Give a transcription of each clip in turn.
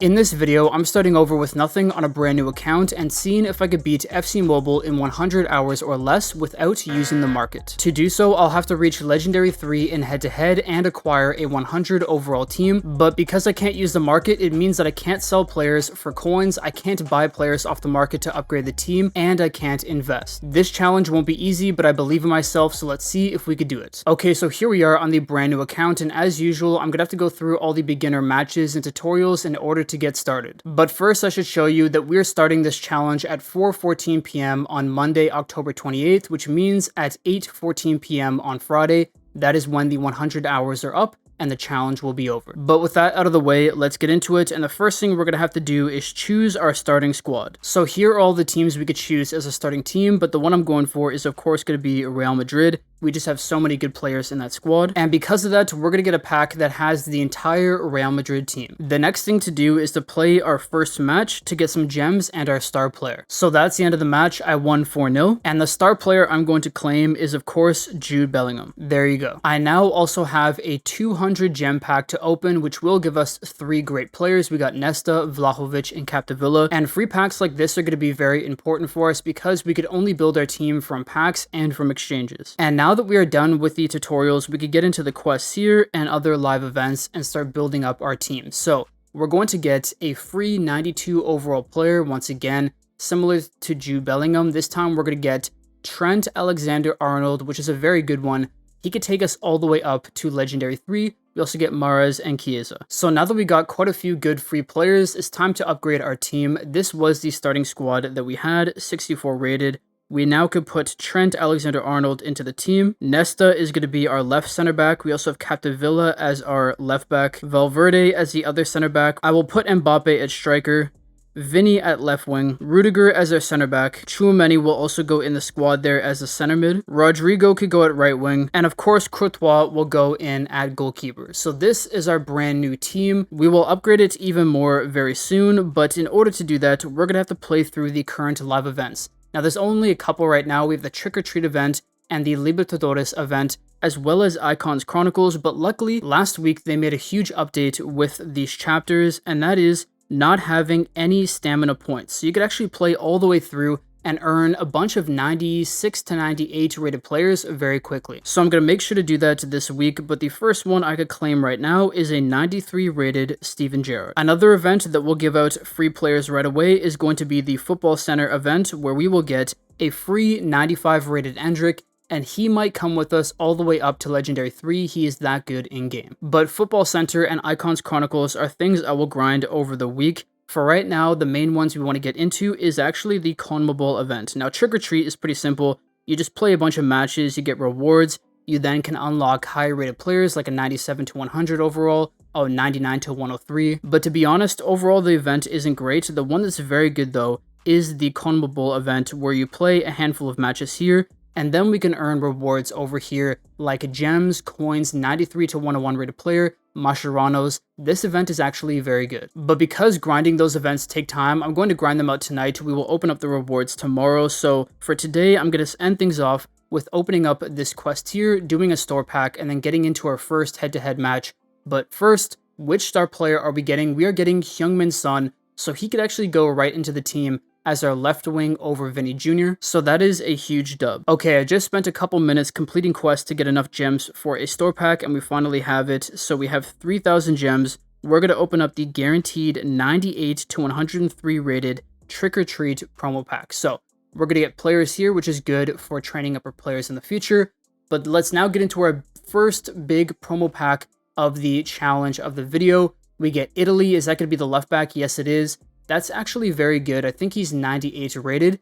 In this video, I'm starting over with nothing on a brand new account and seeing if I could beat FC Mobile in 100 hours or less without using the market. To do so, I'll have to reach Legendary 3 in head-to-head and acquire a 100 overall team, but because I can't use the market, it means that I can't sell players for coins, I can't buy players off the market to upgrade the team, and I can't invest. This challenge won't be easy, but I believe in myself, so let's see if we could do it. Okay, so here we are on the brand new account, and as usual, I'm gonna have to go through all the beginner matches and tutorials in order to get started. But first, I should show you that we're starting this challenge at 4:14 p.m. on Monday, October 28th, which means at 8:14 p.m. on Friday, that is when the 100 hours are up and the challenge will be over. But with that out of the way, let's get into it, and the first thing we're going to have to do is choose our starting squad. So here are all the teams we could choose as a starting team, but the one I'm going for is of course going to be Real Madrid. We just have so many good players in that squad, and because of that, we're going to get a pack that has the entire Real Madrid team. The next thing to do is to play our first match to get some gems and our star player. So that's the end of the match. I won 4-0, and the star player I'm going to claim is of course Jude Bellingham. There you go. I now also have a 200 gem pack to open, which will give us 3 great players. We got Nesta, Vlahovic, and Capdevila, and free packs like this are going to be very important for us because we could only build our team from packs and from exchanges. And now that we are done with the tutorials, we could get into the quests here and other live events and start building up our team. So we're going to get a free 92 overall player once again, similar to Jude Bellingham. This time we're going to get Trent Alexander-Arnold, which is a very good one. He could take us all the way up to Legendary 3. We also get Mahrez and Chiesa. So now that we got quite a few good free players, it's time to upgrade our team. This was the starting squad that we had, 64 rated. We now could put Trent Alexander-Arnold into the team. Nesta is going to be our left center back. We also have Capdevila as our left back. Valverde as the other center back. I will put Mbappe at striker. Vinny at left wing, Rudiger as our center back, Tchouaméni will also go in the squad there as a center mid, Rodrigo could go at right wing, and of course Courtois will go in at goalkeeper. So this is our brand new team. We will upgrade it even more very soon, but in order to do that, we're going to have to play through the current live events. Now there's only a couple right now. We have the Trick or Treat event and the Libertadores event, as well as Icons Chronicles, but luckily last week they made a huge update with these chapters, and that is not having any stamina points. So you could actually play all the way through and earn a bunch of 96 to 98 rated players very quickly. So I'm going to make sure to do that this week, but the first one I could claim right now is a 93 rated Steven Gerrard. Another event that will give out free players right away is going to be the Football Center event, where we will get a free 95 rated Endrick, and he might come with us all the way up to Legendary 3. He is that good in-game. But Football Center and Icons Chronicles are things I will grind over the week. For right now, the main ones we want to get into is actually the CONMEBOL event. Now, Trick or Treat is pretty simple. You just play a bunch of matches, you get rewards, you then can unlock higher rated players like a 97 to 100 overall, 99 to 103. But to be honest, overall the event isn't great. The one that's very good though is the CONMEBOL event, where you play a handful of matches here, and then we can earn rewards over here like gems, coins, 93 to 101 rated player, Mascherano's. This event is actually very good. But because grinding those events take time, I'm going to grind them out tonight. We will open up the rewards tomorrow. So for today, I'm going to end things off with opening up this quest here, doing a store pack, and then getting into our first head-to-head match. But first, which star player are we getting? We are getting Heung-min Son, so he could actually go right into the team as our left wing over Vinny Jr. So that is a huge dub. Okay, I just spent a couple minutes completing quests to get enough gems for a store pack, and we finally have it. So we have 3,000 gems. We're going to open up the guaranteed 98 to 103 rated Trick or Treat promo pack. So we're going to get players here, which is good for training up our players in the future. But let's now get into our first big promo pack of the challenge of the video. We get Italy. Is that going to be the left back? Yes, it is. That's actually very good. I think he's 98 rated.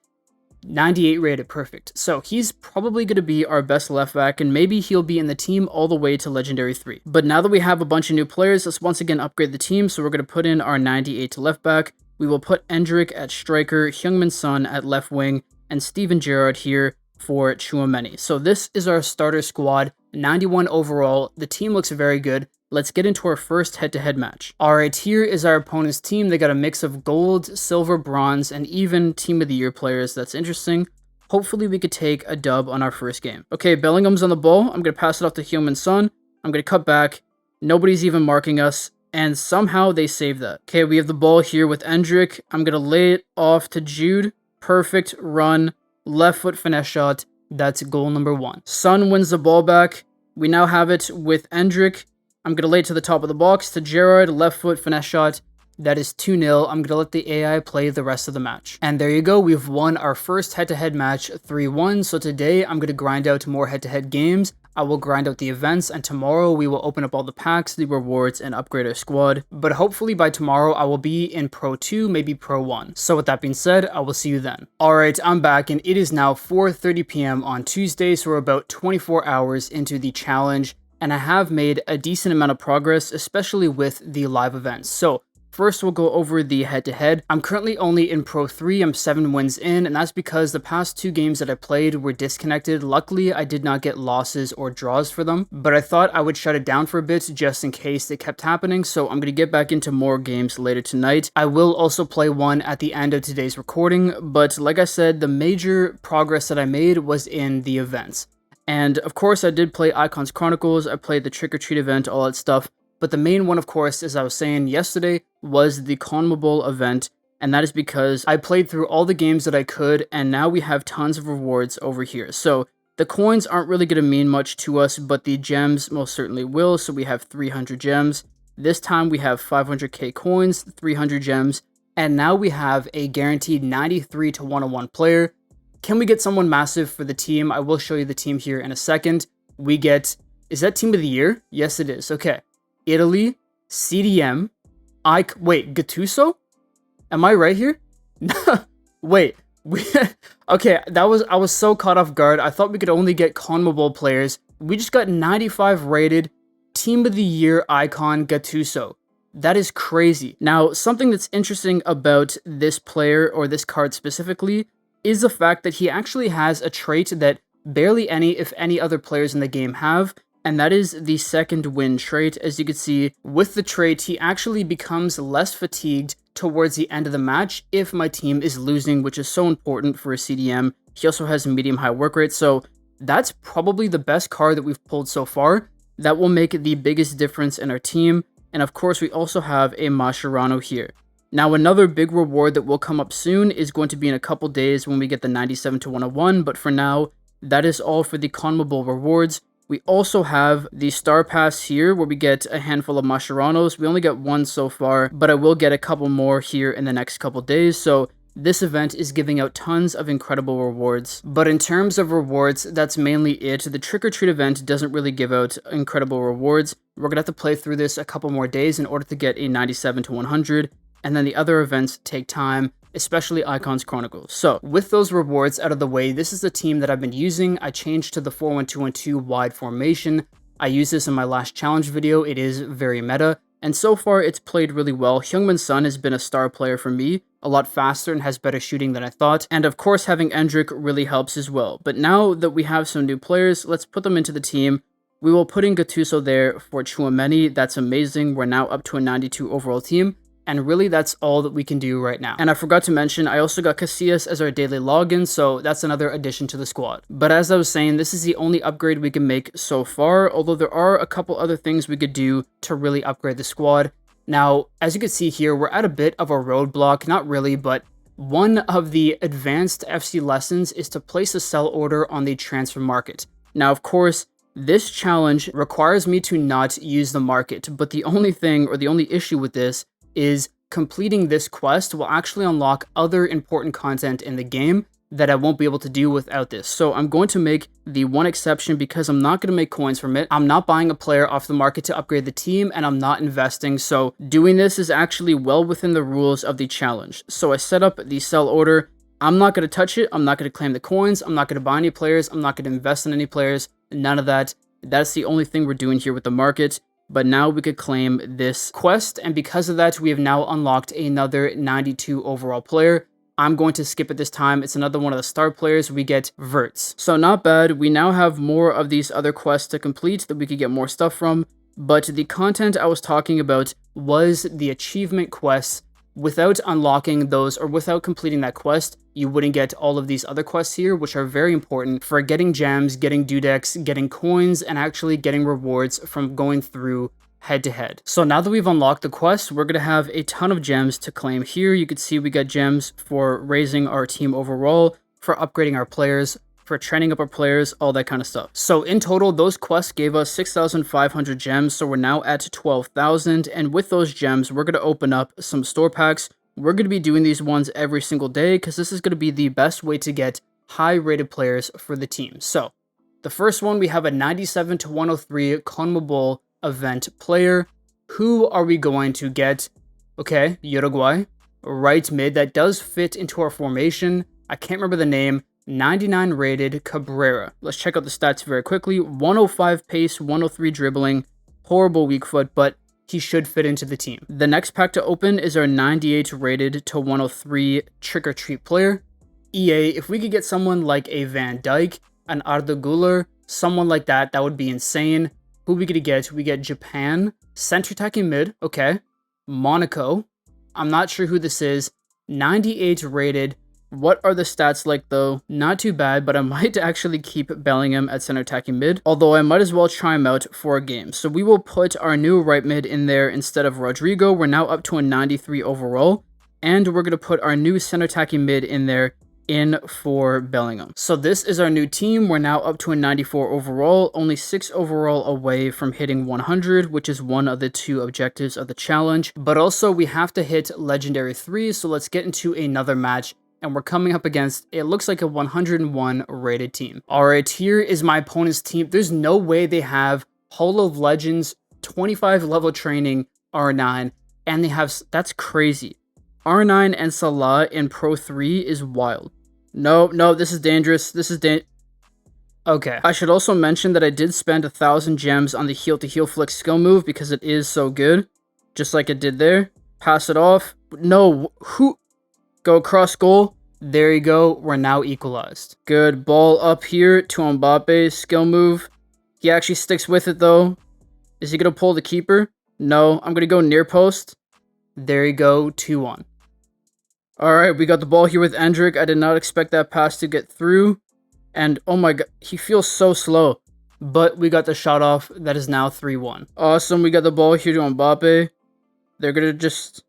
98 rated, perfect. So he's probably going to be our best left back, and maybe he'll be in the team all the way to Legendary 3. But now that we have a bunch of new players, let's once again upgrade the team. So we're going to put in our 98 left back. We will put Endrick at striker, Heung-min Son at left wing, and Steven Gerrard here for Tchouaméni. So this is our starter squad, 91 overall. The team looks very good. Let's get into our first head-to-head match. Alright, here is our opponent's team. They got a mix of gold, silver, bronze, and even Team of the Year players. That's interesting. Hopefully we could take a dub on our first game. Okay, Bellingham's on the ball. I'm going to pass it off to Heung-min Son. I'm going to cut back. Nobody's even marking us. and somehow they saved that. Okay, we have the ball here with Endrick. I'm going to lay it off to Jude. Perfect run. Left foot finesse shot. That's goal number 1. Son wins the ball back. We now have it with Endrick. I'm going to lay it to the top of the box to Gerard. Left foot finesse shot. That is 2-0. I'm going to let the AI play the rest of the match. And there you go. We've won our first head-to-head match 3-1. So today I'm going to grind out more head-to-head games. I will grind out the events, and tomorrow we will open up all the packs, the rewards, and upgrade our squad. But hopefully by tomorrow I will be in Pro 2, maybe Pro 1. So with that being said, I will see you then. Alright, I'm back, and it is now 4:30 p.m. on Tuesday, so we're about 24 hours into the challenge, and I have made a decent amount of progress, especially with the live events. So first, we'll go over the head-to-head. I'm currently only in Pro 3, I'm 7 wins in, and that's because the past 2 games that I played were disconnected. Luckily, I did not get losses or draws for them, but I thought I would shut it down for a bit just in case it kept happening, so I'm going to get back into more games later tonight. I will also play one at the end of today's recording, but like I said, the major progress that I made was in the events. And of course, I did play Icons Chronicles, I played the Trick or Treat event, all that stuff. But the main one, of course, as I was saying yesterday, was the conmebol event, and that is because I played through all the games that I could, and now we have tons of rewards over here. So the coins aren't really going to mean much to us, but the gems most certainly will. So we have 300 gems. This time we have 500k coins, 300 gems, and now we have a guaranteed 93 to 101 player. Can we get someone massive for the team? I will show you the team here in a second. We get, is that team of the year? Yes, it is. Okay. Italy, CDM, wait, Gattuso? Am I right here? Wait, okay, I was so caught off guard. I thought we could only get conmebol players. We just got 95 rated, team of the year icon Gattuso. That is crazy. Now, something that's interesting about this player, or this card specifically, is the fact that he actually has a trait that barely any, if any, other players in the game have. And that is the second win trait. As you can see, with the trait, he actually becomes less fatigued towards the end of the match if my team is losing, which is so important for a CDM. He also has a medium-high work rate, so that's probably the best card that we've pulled so far. That will make the biggest difference in our team. And of course, we also have a Mascherano here. Now, another big reward that will come up soon is going to be in a couple days when we get the 97 to 101, but for now, that is all for the conmebol rewards. We also have the Star Pass here, where we get a handful of Mascheranos. We only get 1 so far, but I will get a couple more here in the next couple days, so this event is giving out tons of incredible rewards. But in terms of rewards, that's mainly it. The Trick or Treat event doesn't really give out incredible rewards. We're gonna have to play through this a couple more days in order to get a 97 to 100, and then the other events take time, especially Icons Chronicles. So with those rewards out of the way, this is the team that I've been using. I changed to the 4-1-2-1-2 wide formation. I used this in my last challenge video. It is very meta, and so far it's played really well. Heung-min Son has been a star player for me, a lot faster and has better shooting than I thought. And of course, having Endrick really helps as well. But now that we have some new players, let's put them into the team. We will put in Gattuso there for Chouameni. That's amazing. We're now up to a 92 overall team. And really, that's all that we can do right now. And I forgot to mention, I also got Casillas as our daily login, so that's another addition to the squad. But as I was saying, this is the only upgrade we can make so far, although there are a couple other things we could do to really upgrade the squad. Now, as you can see here, we're at a bit of a roadblock, not really, but one of the advanced FC lessons is to place a sell order on the transfer market. Now, of course, this challenge requires me to not use the market, but the only thing, or the only issue with this, is completing this quest will actually unlock other important content in the game that I won't be able to do without this. So I'm going to make the one exception because I'm not going to make coins from it. I'm not buying a player off the market to upgrade the team, and I'm not investing. So doing this is actually well within the rules of the challenge. So I set up the sell order. I'm not going to touch it. I'm not going to claim the coins. I'm not going to buy any players. I'm not going to invest in any players. None of that. That's the only thing we're doing here with the market. But now we could claim this quest, and because of that, we have now unlocked another 92 overall player. I'm going to skip it this time. It's another one of the star players. We get Verts. So not bad. We now have more of these other quests to complete that we could get more stuff from. But the content I was talking about was the achievement quests. Without unlocking those, or without completing that quest, you wouldn't get all of these other quests here, which are very important for getting gems, getting dudex, getting coins, and actually getting rewards from going through head-to-head. So now that we've unlocked the quest, we're going to have a ton of gems to claim here. You can see we got gems for raising our team overall, for upgrading our players, for training up our players, all that kind of stuff. So in total, those quests gave us 6,500 gems, so we're now at 12,000, and with those gems, we're going to open up some store packs. We're going to be doing these ones every single day, because this is going to be the best way to get high-rated players for the team. So the first one, we have a 97 to 103 CONMEBOL event player. Who are we going to get? Okay, Uruguay, right mid. That does fit into our formation. I can't remember the name. 99 rated Cabrera. Let's check out the stats very quickly. 105 pace, 103 dribbling, horrible weak foot, but he should fit into the team. The next pack to open is our 98 rated to 103 Trick or Treat player. EA, if we could get someone like a Van Dijk, an Arda Güler, someone like that, that would be insane. Who we gonna get? We get Japan, center attacking mid, okay. Monaco, I'm not sure who this is. 98 rated. What are the stats like though? Not too bad, but I might actually keep Bellingham at center attacking mid, although I might as well try him out for a game. So we will put our new right mid in there instead of Rodrigo. We're now up to a 93 overall, and we're gonna put our new center attacking mid in there in for Bellingham. So this is our new team. We're now up to a 94 overall, only 6 overall away from hitting 100, which is one of the 2 objectives of the challenge. But also we have to hit legendary 3, so let's get into another match. And we're coming up against, it looks like a 101 rated team. Alright, here is my opponent's team. There's no way they have Hall of Legends, 25 level training, R9, and they have, that's crazy. R9 and Salah in Pro 3 is wild. No, this is dangerous. Okay. I should also mention that I did spend 1,000 gems on the heel to heel flick skill move because it is so good. Just like it did there. Pass it off. No, who? Go across goal. There you go. We're now equalized. Good ball up here to Mbappe. Skill move. He actually sticks with it though. Is he going to pull the keeper? No, I'm going to go near post. There you go. 2-1. Alright, we got the ball here with Endrick. I did not expect that pass to get through. And oh my god, he feels so slow. But we got the shot off. That is now 3-1. Awesome, we got the ball here to Mbappe. They're gonna just...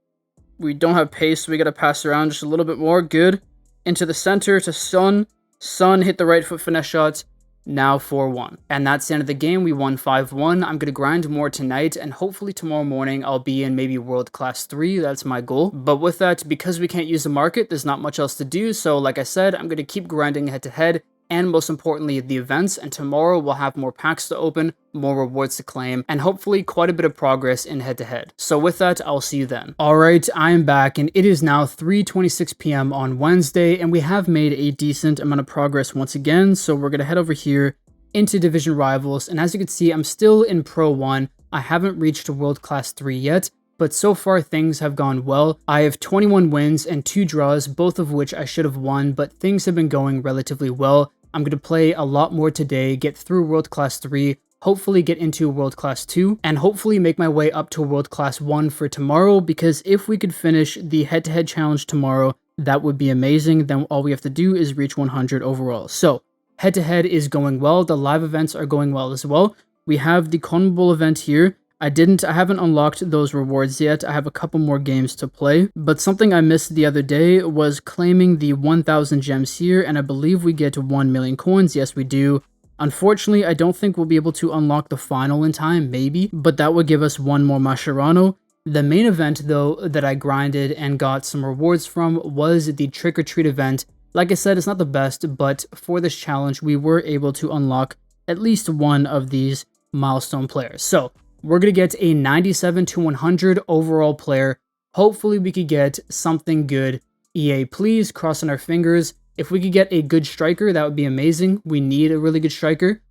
We don't have pace, so we gotta pass around just a little bit more. Good. Into the center to Son. Son hit the right foot finesse shots. Now 4-1. And that's the end of the game. We won 5-1. I'm going to grind more tonight, and hopefully tomorrow morning I'll be in maybe World Class 3. That's my goal. But with that, because we can't use the market, there's not much else to do. So like I said, I'm going to keep grinding head to head, and most importantly, the events. And tomorrow we'll have more packs to open, more rewards to claim, and hopefully quite a bit of progress in head to head. So with that, I'll see you then. Alright, I am back, and it is now 3:26 p.m. on Wednesday, and we have made a decent amount of progress once again. So we're going to head over here into Division Rivals, and as you can see, I'm still in Pro 1. I haven't reached World Class 3 yet, but so far things have gone well. I have 21 wins and 2 draws, both of which I should have won, but things have been going relatively well. I'm going to play a lot more today, get through World Class 3, hopefully get into World Class 2, and hopefully make my way up to World Class 1 for tomorrow, because if we could finish the head-to-head challenge tomorrow, that would be amazing. Then all we have to do is reach 100 overall. So head-to-head is going well. The live events are going well as well. We have the CONMEBOL event here. I haven't unlocked those rewards yet. I have a couple more games to play, but something I missed the other day was claiming the 1,000 gems here, and I believe we get 1 million coins. Yes, we do. Unfortunately, I don't think we'll be able to unlock the final in time, maybe, but that would give us 1 more Mascherano. The main event, though, that I grinded and got some rewards from was the Trick or Treat event. Like I said, it's not the best, but for this challenge, we were able to unlock at least one of these milestone players. So we're going to get a 97 to 100 overall player. Hopefully we could get something good. EA, please, crossing our fingers. If we could get a good striker, that would be amazing. We need a really good striker.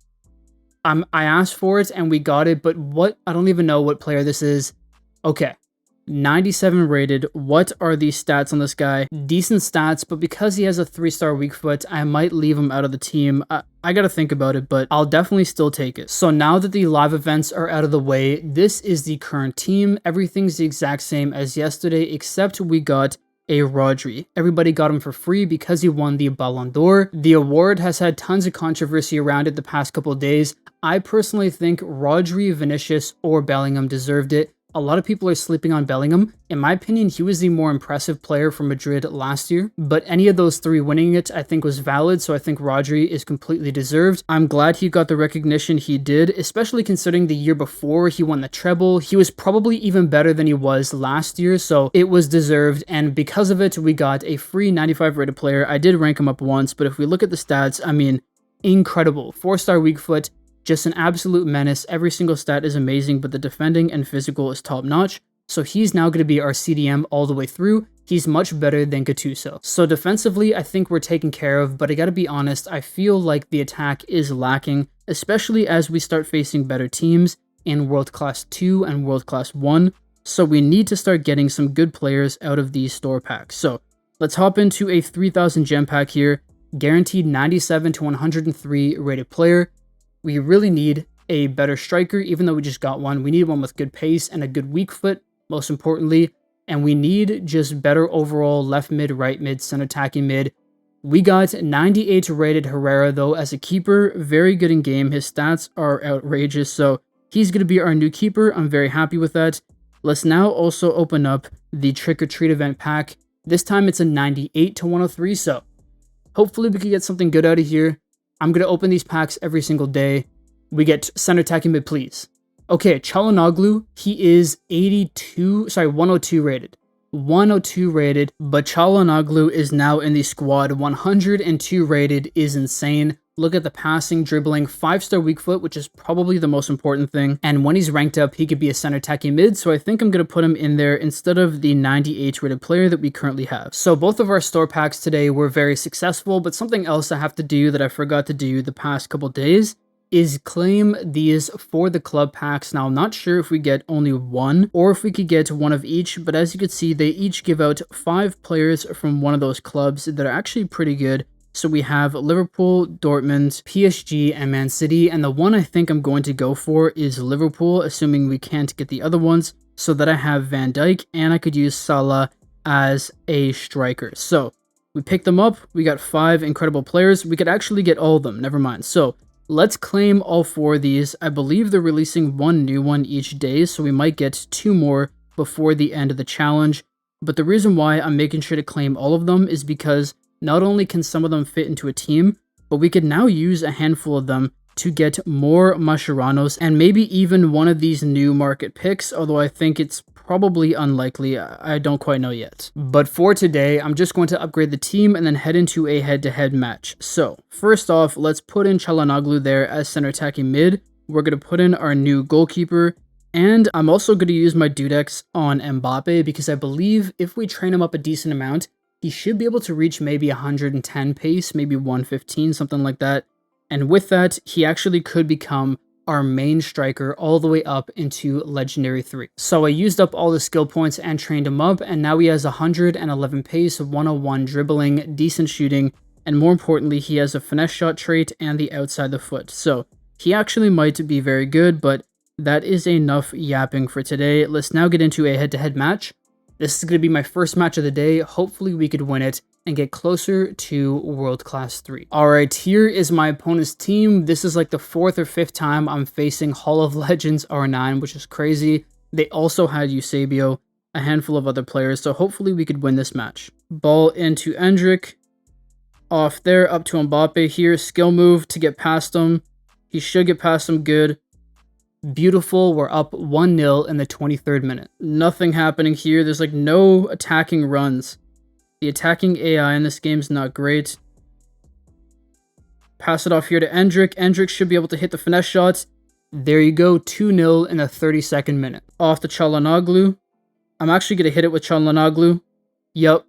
I asked for it and we got it, but what? I don't even know what player this is. Okay. 97 rated. What are these stats on this guy? Decent stats, but because he has a 3-star weak foot, I might leave him out of the team. I gotta think about it, but I'll definitely still take it. So now that the live events are out of the way, this is the current team. Everything's the exact same as yesterday, except we got a Rodri. Everybody got him for free because he won the Ballon d'Or. The award has had tons of controversy around it the past couple of days. I personally think Rodri, Vinicius, or Bellingham deserved it. A lot of people are sleeping on Bellingham. In my opinion, he was the more impressive player for Madrid last year, but any of those three winning it I think was valid, so I think Rodri is completely deserved. I'm glad he got the recognition he did, especially considering the year before he won the treble. He was probably even better than he was last year, so it was deserved, and because of it, we got a free 95 rated player. I did rank him up once, but if we look at the stats, I mean, incredible. 4-star weak foot, just an absolute menace. Every single stat is amazing, but the defending and physical is top notch. So he's now going to be our CDM all the way through. He's much better than Gattuso. So defensively, I think we're taken care of, but I got to be honest, I feel like the attack is lacking, especially as we start facing better teams in World Class 2 and World Class 1. So we need to start getting some good players out of these store packs. So let's hop into a 3000 gem pack here. Guaranteed 97 to 103 rated player. We really need a better striker, even though we just got one. We need one with good pace and a good weak foot, most importantly. And we need just better overall left mid, right mid, center attacking mid. We got 98 rated Herrera, though, as a keeper. Very good in game. His stats are outrageous, so he's going to be our new keeper. I'm very happy with that. Let's now also open up the Trick or Treat event pack. This time it's a 98 to 103, so hopefully we can get something good out of here. I'm going to open these packs every single day. We get center attacking mid, please. Okay, Çalhanoğlu, he is 102 rated. 102 rated, but Çalhanoğlu is now in the squad. 102 rated is insane. Look at the passing, dribbling, 5-star weak foot, which is probably the most important thing. And when he's ranked up, he could be a center attacking mid, so I think I'm going to put him in there instead of the 98 rated player that we currently have. So both of our store packs today were very successful, but something else I have to do that I forgot to do the past couple days is claim these for the club packs. Now, I'm not sure if we get only one or if we could get one of each, but as you can see, they each give out 5 players from one of those clubs that are actually pretty good. So we have Liverpool, Dortmund, PSG, and Man City, and the one I think I'm going to go for is Liverpool, assuming we can't get the other ones, so that I have Van Dijk, and I could use Salah as a striker. So we picked them up, we got 5 incredible players, we could actually get all of them, never mind. So let's claim all 4 of these. I believe they're releasing one new one each day, so we might get 2 more before the end of the challenge. But the reason why I'm making sure to claim all of them is because not only can some of them fit into a team, but we could now use a handful of them to get more Mascherano's and maybe even one of these new market picks, although I think it's probably unlikely. I don't quite know yet. But for today, I'm just going to upgrade the team and then head into a head-to-head match. So first off, let's put in Çalhanoğlu there as center attacking mid. We're going to put in our new goalkeeper. And I'm also going to use my Dudex on Mbappe because I believe if we train him up a decent amount, he should be able to reach maybe 110 pace, maybe 115, something like that. And with that, he actually could become our main striker all the way up into Legendary 3. So I used up all the skill points and trained him up, and now he has 111 pace, 101 dribbling, decent shooting, and more importantly, he has a finesse shot trait and the outside the foot. So he actually might be very good, but that is enough yapping for today. Let's now get into a head-to-head match. This is going to be my first match of the day. Hopefully we could win it and get closer to World Class 3. Alright, here is my opponent's team. This is like the 4th or 5th time I'm facing Hall of Legends R9, which is crazy. They also had Eusebio, a handful of other players, so hopefully we could win this match. Ball into Endrick. Off there, up to Mbappe here. Skill move to get past him. He should get past him good. Beautiful, we're up 1-0 in the 23rd minute. Nothing happening here. There's like no attacking runs. The attacking AI in this game is not great. Pass it off here to Endrick. Endrick should be able to hit the finesse shots. There you go, 2-0 in the 32nd minute. Off to Çalhanoğlu. I'm actually going to hit it with Çalhanoğlu. Yup,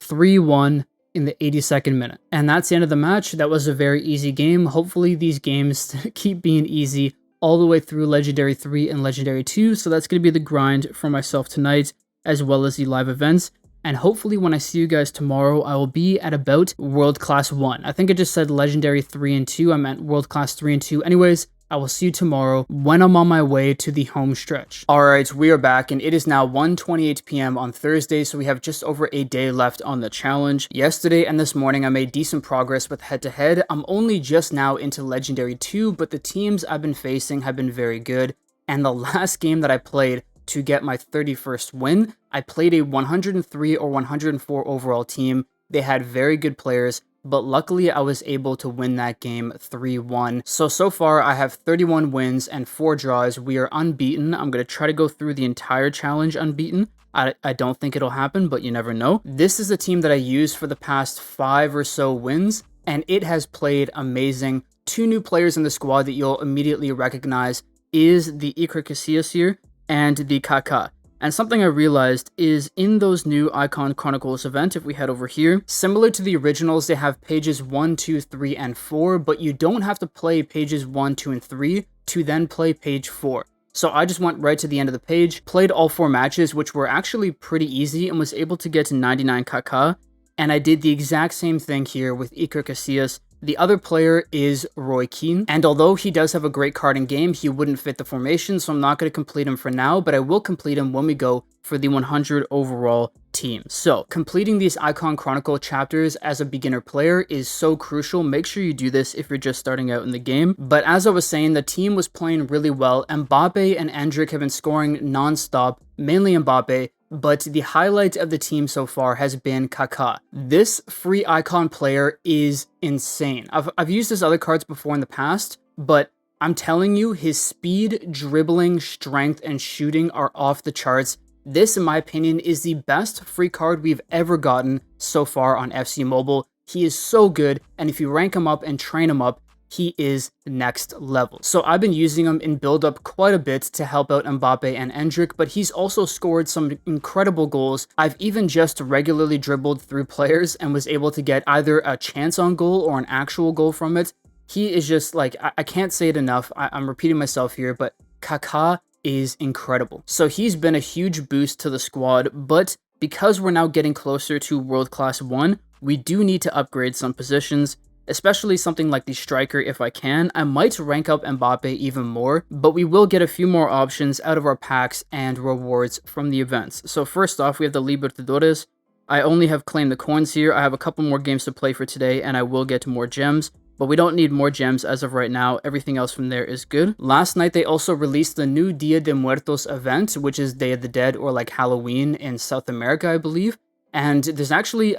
3-1 in the 82nd minute. And that's the end of the match. That was a very easy game. Hopefully these games keep being easy all the way through Legendary 3 and Legendary 2, so that's going to be the grind for myself tonight, as well as the live events. And hopefully when I see you guys tomorrow, I will be at about World Class 1. I think I just said Legendary 3 and 2. I meant World Class 3 and 2. Anyways, I will see you tomorrow when I'm on my way to the home stretch. Alright, we are back, and it is now 1:28 p.m. on Thursday, so we have just over a day left on the challenge. Yesterday and this morning I made decent progress with head-to-head. I'm only just now into Legendary 2, but the teams I've been facing have been very good, and the last game that I played to get my 31st win, I played a 103 or 104 overall team. They had very good players, but luckily I was able to win that game 3-1. So far I have 31 wins and 4 draws. We are unbeaten. I'm going to try to go through the entire challenge unbeaten. I don't think it'll happen, but you never know. This is the team that I used for the past 5 or so wins, and it has played amazing. 2 new players in the squad that you'll immediately recognize is the Iker Casillas here and the Kaka. And something I realized is in those new Icon Chronicles event, if we head over here, similar to the originals, they have pages 1, 2, 3, and 4, but you don't have to play pages 1, 2, and 3 to then play page 4. So I just went right to the end of the page, played all 4 matches, which were actually pretty easy, and was able to get to 99 kaka. And I did the exact same thing here with Iker Casillas. The other player is Roy Keane, and although he does have a great card in game, he wouldn't fit the formation, so I'm not going to complete him for now, but I will complete him when we go for the 100 overall team. So, completing these Icon Chronicle chapters as a beginner player is so crucial. Make sure you do this if you're just starting out in the game. But as I was saying, the team was playing really well. Mbappe and Endrick have been scoring non-stop, mainly Mbappe, but the highlight of the team so far has been Kaka. This free icon player is insane. I've used his other cards before in the past, but I'm telling you, his speed, dribbling, strength, and shooting are off the charts. This, in my opinion, is the best free card we've ever gotten so far on FC Mobile. He is so good, and if you rank him up and train him up, he is next level. So I've been using him in build-up quite a bit to help out Mbappe and Endrick, but he's also scored some incredible goals. I've even just regularly dribbled through players and was able to get either a chance on goal or an actual goal from it. He is just like, I can't say it enough. I'm repeating myself here, but Kaka is incredible. So he's been a huge boost to the squad, but because we're now getting closer to World Class 1, we do need to upgrade some positions, especially something like the striker if I can. I might rank up Mbappe even more, but we will get a few more options out of our packs and rewards from the events. So first off, we have the Libertadores. I only have claimed the coins here. I have a couple more games to play for today, and I will get more gems, but we don't need more gems as of right now. Everything else from there is good. Last night, they also released the new Dia de Muertos event, which is Day of the Dead, or like Halloween in South America, I believe. And there's actually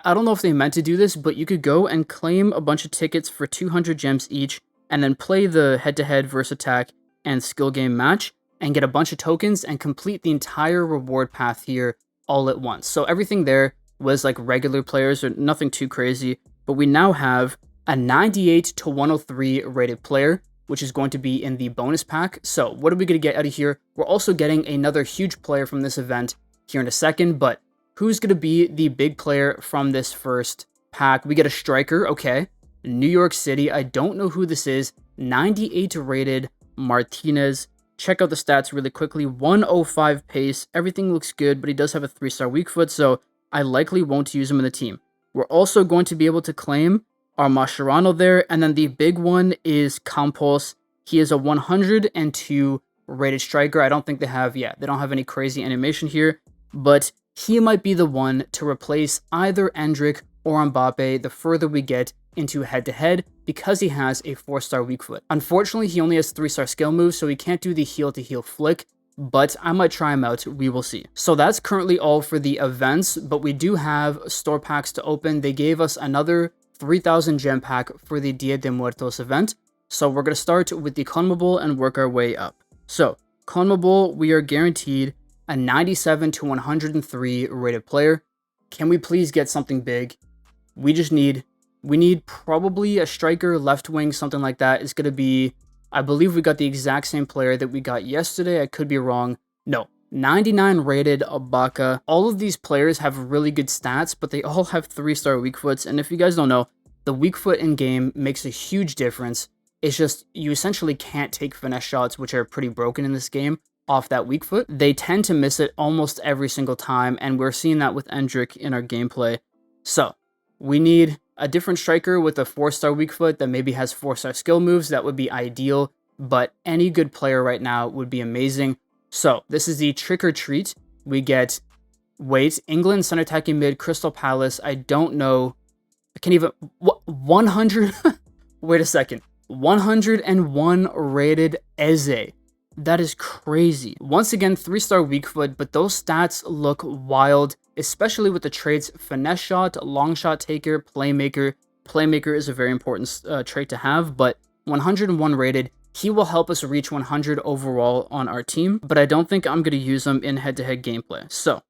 I don't know if they meant to do this, but you could go and claim a bunch of tickets for 200 gems each, and then play the head-to-head versus attack and skill game match, and get a bunch of tokens and complete the entire reward path here all at once. So everything there was like regular players, or nothing too crazy, but we now have a 98 to 103 rated player, which is going to be in the bonus pack. So what are we going to get out of here? We're also getting another huge player from this event here in a second, but who's going to be the big player from this first pack? We get a striker, okay. New York City, I don't know who this is. 98 rated Martinez. Check out the stats really quickly. 105 pace. Everything looks good, but he does have a 3-star weak foot, so I likely won't use him in the team. We're also going to be able to claim our Mascherano there, and then the big one is Campos. He is a 102 rated striker. I don't think they don't have any crazy animation here, but he might be the one to replace either Endrick or Mbappe the further we get into head-to-head, because he has a 4-star weak foot. Unfortunately, he only has 3-star skill moves, so he can't do the heel-to-heel flick, but I might try him out. We will see. So that's currently all for the events, but we do have store packs to open. They gave us another 3,000 gem pack for the Dia de Muertos event, so we're going to start with the conmebol and work our way up. So, conmebol, we are guaranteed a 97 to 103 rated player. Can we please get something big? We need probably a striker, left wing, something like that. It's going to be, I believe we got the exact same player that we got yesterday. I could be wrong. No, 99 rated Ibaka. All of these players have really good stats, but they all have 3-star weak foots. And if you guys don't know, the weak foot in game makes a huge difference. It's just, you essentially can't take finesse shots, which are pretty broken in this game, off that weak foot. They tend to miss it almost every single time, and we're seeing that with Endrick in our gameplay. So, we need A different striker with a 4-star weak foot that maybe has 4-star skill moves, that would be ideal, but any good player right now would be amazing. So this is the trick or treat. We get, wait, England, center attacking mid, Crystal Palace. I don't know. I can't even, what, 100? Wait a second. 101 rated Eze. That is crazy. Once again, 3-star weak foot, but those stats look wild, especially with the traits finesse shot, long shot taker, playmaker. Playmaker is a very important trait to have, but 101 rated. He will help us reach 100 overall on our team, but I don't think I'm going to use him in head-to-head gameplay. So,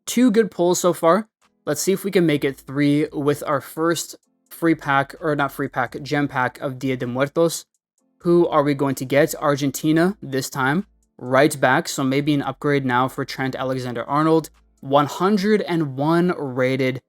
2 good pulls so far. Let's see if we can make it 3 with our first free pack, or not free pack, gem pack of Dia de Muertos. Who are we going to get? Argentina this time. Right back, so maybe an upgrade now for Trent Alexander-Arnold. 101 rated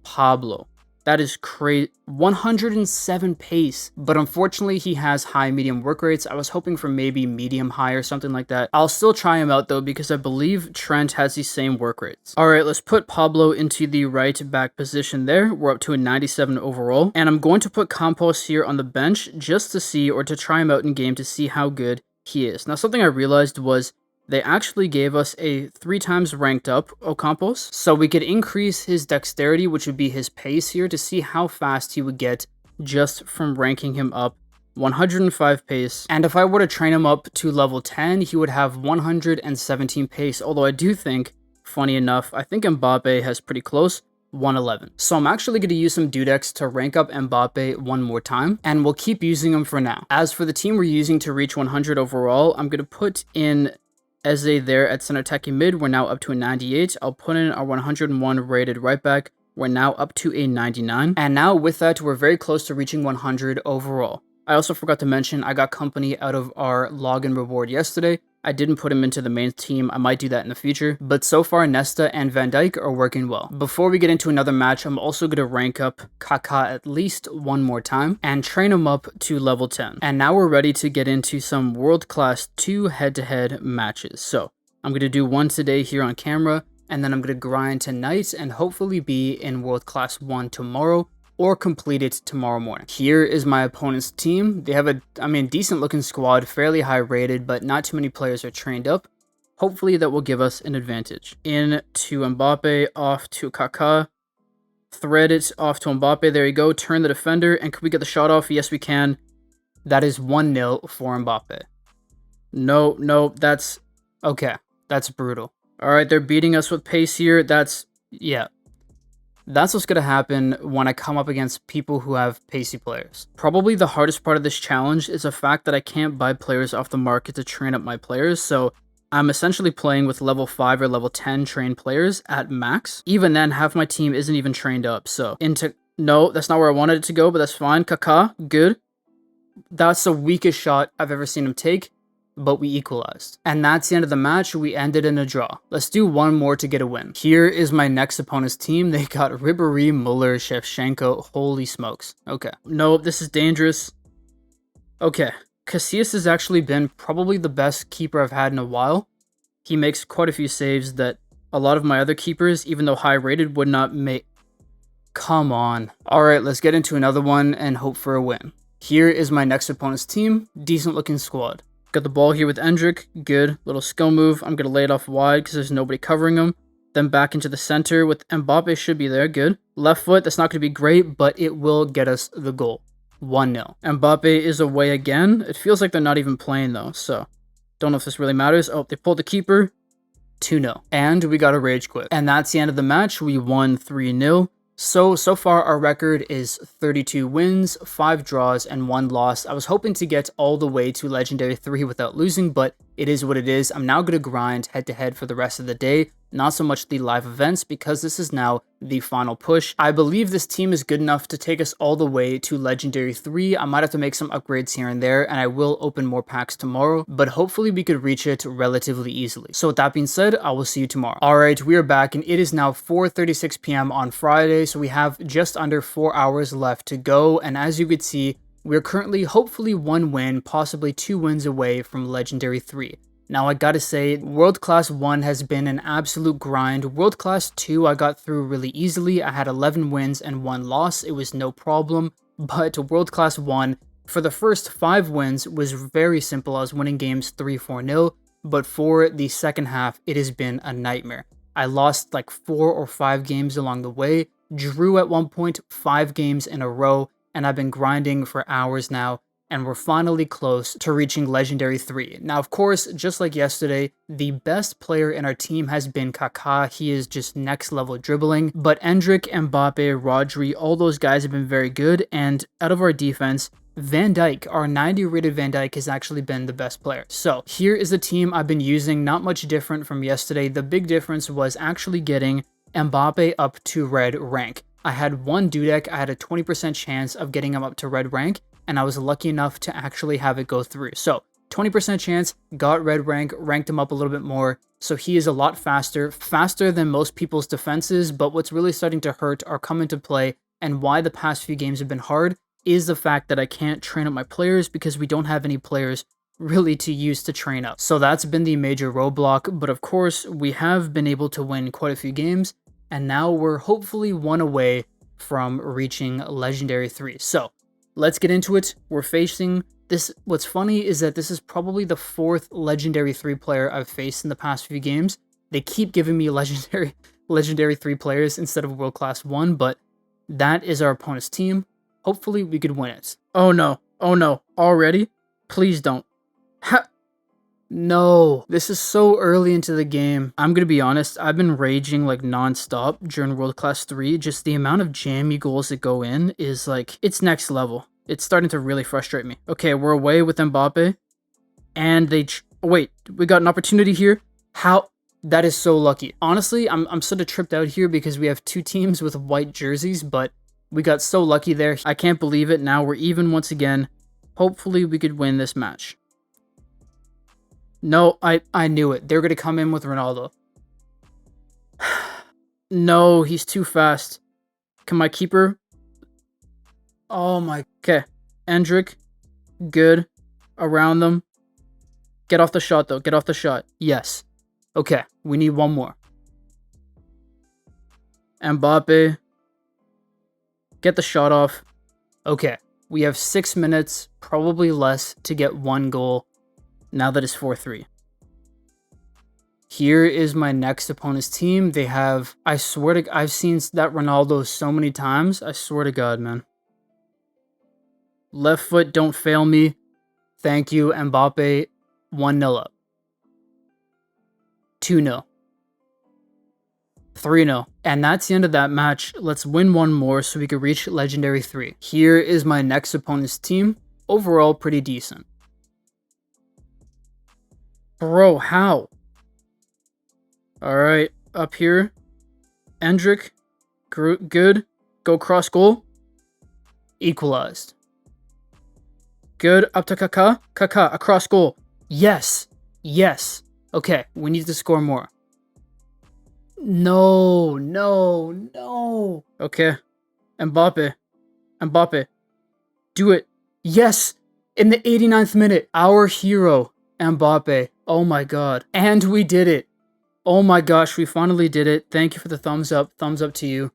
Pablo. That is crazy. 107 pace. But unfortunately, he has high medium work rates. I was hoping for maybe medium high or something like that. I'll still try him out though, because I believe Trent has the same work rates. All right, let's put Pablo into the right back position there. We're up to a 97 overall. And I'm going to put Campos here on the bench just to see, or to try him out in game to see how good he is. Now, something I realized was they actually gave us a 3 times ranked up Ocampos, so we could increase his dexterity, which would be his pace here, to see how fast he would get just from ranking him up. 105 pace, and if I were to train him up to level 10, he would have 117 pace, although I do think, funny enough, I think Mbappe has pretty close, 111. So I'm actually going to use some Dudex to rank up Mbappe one more time, and we'll keep using him for now. As for the team we're using to reach 100 overall, I'm going to put in Eze there at center attacking mid. We're now up to a 98. I'll put in our 101 rated right back. We're now up to a 99. And now with that, we're very close to reaching 100 overall. I also forgot to mention, I got company out of our login reward yesterday. I didn't put him into the main team. I might do that in the future. But so far, Nesta and Van Dijk are working well. Before we get into another match, I'm also going to rank up Kaka at least one more time and train him up to level 10. And now we're ready to get into some world-class 2 head-to-head matches. So I'm going to do one today here on camera, and then I'm going to grind tonight and hopefully be in world-class 1 tomorrow, or complete it tomorrow morning. Here is my opponent's team. They have a, decent looking squad, fairly high rated, but not too many players are trained up. Hopefully that will give us an advantage. In to Mbappe, off to Kaka. Thread it off to Mbappe. There you go. Turn the defender. And can we get the shot off? Yes, we can. That is 1-0 for Mbappe. No, that's... Okay, that's brutal. All right, they're beating us with pace here. Yeah. That's what's going to happen when I come up against people who have pacey players. Probably the hardest part of this challenge is the fact that I can't buy players off the market to train up my players, so I'm essentially playing with level 5 or level 10 trained players at max. Even then, half my team isn't even trained up, so no, that's not where I wanted it to go, but that's fine. Kaka, good. That's the weakest shot I've ever seen him take, but we equalized. And that's the end of the match. We ended in a draw. Let's do one more to get a win. Here is my next opponent's team. They got Ribéry, Muller, Shevchenko. Holy smokes. Okay. No, this is dangerous. Okay. Casillas has actually been probably the best keeper I've had in a while. He makes quite a few saves that a lot of my other keepers, even though high rated, would not make. Come on. All right, let's get into another one and hope for a win. Here is my next opponent's team. Decent looking squad. Got the ball here with Endrick. Good. Little skill move. I'm going to lay it off wide because there's nobody covering him. Then back into the center with Mbappe should be there. Good. Left foot. That's not going to be great, but it will get us the goal. 1-0. Mbappe is away again. It feels like they're not even playing though, so don't know if this really matters. Oh, they pulled the keeper. 2-0. And we got a rage quit. And that's the end of the match. We won 3-0. So far our record is 32 wins, 5 draws, and 1 loss. I was hoping to get all the way to Legendary 3 without losing, but it is what it is. I'm now going to grind head-to-head for the rest of the day, not so much the live events, because this is now the final push. I believe this team is good enough to take us all the way to Legendary 3. I might have to make some upgrades here and there, and I will open more packs tomorrow, but hopefully we could reach it relatively easily. So with that being said, I will see you tomorrow. Alright, we are back, and it is now 4:36 p.m. on Friday, so we have just under 4 hours left to go, and as you could see, we're currently hopefully 1 win, possibly 2 wins away from Legendary 3. Now I gotta say, World Class 1 has been an absolute grind. World Class 2 I got through really easily. I had 11 wins and 1 loss. It was no problem. But World Class 1, for the first 5 wins, was very simple. I was winning games 3-4-0. But for the second half, it has been a nightmare. I lost like 4 or 5 games along the way, drew at one point 5 games in a row, and I've been grinding for hours now, and we're finally close to reaching Legendary 3. Now, of course, just like yesterday, the best player in our team has been Kaka. He is just next level dribbling, but Endrick, Mbappe, Rodri, all those guys have been very good, and out of our defense, Van Dijk, our 90 rated Van Dijk, has actually been the best player. So here is the team I've been using, not much different from yesterday. The big difference was actually getting Mbappe up to red rank. I had one Dudek, I had a 20% chance of getting him up to red rank, and I was lucky enough to actually have it go through. So 20% chance, got red rank, ranked him up a little bit more. So he is a lot faster than most people's defenses, but what's really starting to hurt or come into play, and why the past few games have been hard, is the fact that I can't train up my players because we don't have any players really to use to train up. So that's been the major roadblock, but of course we have been able to win quite a few games, and now we're hopefully one away from reaching Legendary 3. So let's get into it. We're facing this. What's funny is that this is probably the 4th Legendary 3 player I've faced in the past few games. They keep giving me Legendary 3 players instead of World Class 1, but that is our opponent's team. Hopefully we could win it. Oh no. Oh no. Already? Please don't. No. This is so early into the game. I'm gonna be honest, I've been raging like non-stop during World Class 3. Just the amount of jammy goals that go in is like, it's next level. It's starting to really frustrate me. Okay, we're away with Mbappe. And they... wait, we got an opportunity here? How... That is so lucky. Honestly, I'm sort of tripped out here because we have 2 teams with white jerseys, but we got so lucky there. I can't believe it. Now we're even once again. Hopefully we could win this match. No, I knew it. They're going to come in with Ronaldo. No, he's too fast. Can my keeper... Oh my... Okay. Endrick. Good. Around them. Get off the shot, though. Get off the shot. Yes. Okay. We need one more. Mbappe. Get the shot off. Okay. We have 6 minutes, probably less, to get 1 goal now that it's 4-3. Here is my next opponent's team. They have... I swear to... I've seen that Ronaldo so many times. I swear to God, man. Left foot, don't fail me. Thank you, Mbappe. 1-0 up. 2-0. 3-0. And that's the end of that match. Let's win one more so we can reach Legendary 3. Here is my next opponent's team. Overall, pretty decent. Bro, how? Alright, up here. Endrick. Good. Go cross goal. Equalized. Good. Up to Kaka. Kaka, across goal. Yes. Yes. Okay, we need to score more. No, no, no. Okay. Mbappe. Mbappe. Do it. Yes. In the 89th minute. Our hero, Mbappe. Oh my God. And we did it. Oh my gosh, we finally did it. Thank you for the thumbs up. Thumbs up to you.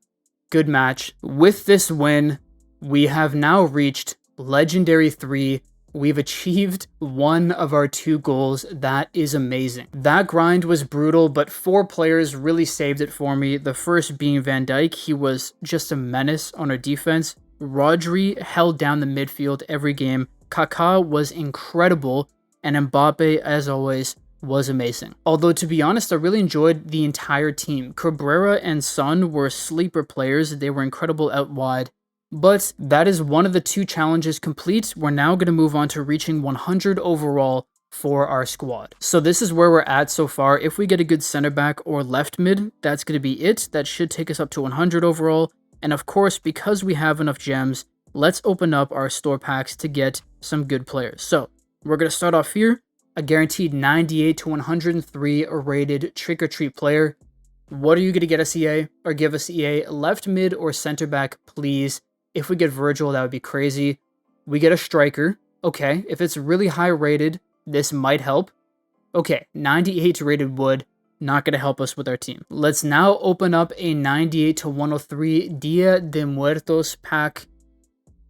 Good match. With this win, we have now reached Legendary 3. We've achieved 1 of our 2 goals. That is amazing. That grind was brutal, but 4 players really saved it for me. The first being Van Dijk. He was just a menace on our defense. Rodri held down the midfield every game. Kaka was incredible. And Mbappe, as always, was amazing. Although, to be honest, I really enjoyed the entire team. Cabrera and Son were sleeper players. They were incredible out wide. But that is one of the 2 challenges complete. We're now going to move on to reaching 100 overall for our squad. So this is where we're at so far. If we get a good center back or left mid, that's going to be it. That should take us up to 100 overall. And of course, because we have enough gems, let's open up our store packs to get some good players. So we're going to start off here. A guaranteed 98 to 103 rated trick or treat player. What are you going to get us, EA? Or give us, EA? Left mid or center back, please. If we get Virgil, that would be crazy. We get a striker. Okay, if it's really high rated, this might help. Okay, 98 rated wood, not going to help us with our team. Let's now open up a 98 to 103 Dia de Muertos pack.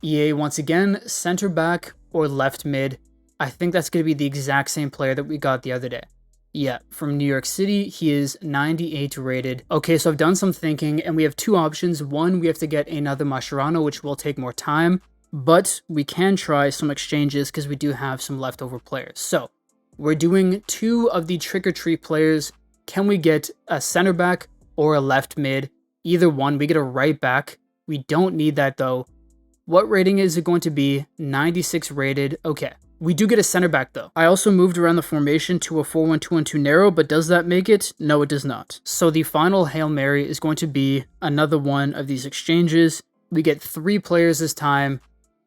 EA once again, center back or left mid. I think that's going to be the exact same player that we got the other day. Yeah, from New York City, he is 98 rated. Okay, so I've done some thinking, and we have two options. One, we have to get another Mascherano, which will take more time, but we can try some exchanges because we do have some leftover players. So, we're doing two of the trick-or-treat players. Can we get a center back or a left mid? Either one. We get a right back. We don't need that, though. What rating is it going to be? 96 rated. Okay. We do get a center back though. I also moved around the formation to a 4-1-2-1-2 narrow, but does that make it? No, it does not. So the final Hail Mary is going to be another one of these exchanges. We get 3 players this time.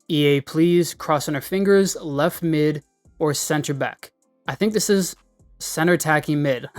EA, please, crossing our fingers, left mid or center back. I think this is center attacking mid.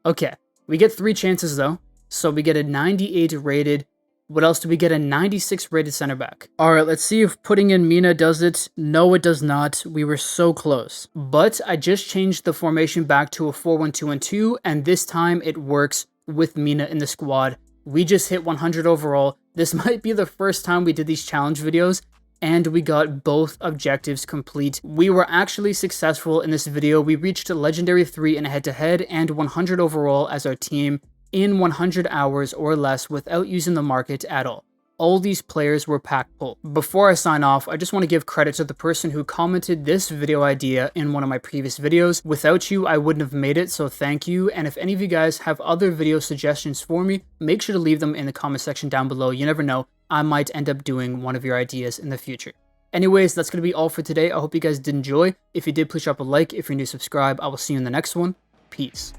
Okay, we get 3 chances though. So we get a 98 rated. What else do we get? A 96 rated center back. All right, let's see if putting in Mina does it. No, it does not. We were so close. But I just changed the formation back to a 4-1-2-1-2, and this time it works with Mina in the squad. We just hit 100 overall. This might be the first time we did these challenge videos, and we got both objectives complete. We were actually successful in this video. We reached Legendary 3 in a head-to-head and 100 overall as our team in 100 hours or less without using the market at all. All these players were pack pull. Before I sign off, I just want to give credit to the person who commented this video idea in one of my previous videos. Without you, I wouldn't have made it, so thank you. And if any of you guys have other video suggestions for me, make sure to leave them in the comment section down below. You never know, I might end up doing one of your ideas in the future. Anyways, that's going to be all for today. I hope you guys did enjoy. If you did, please drop a like. If you're new, subscribe. I will see you in the next one. Peace.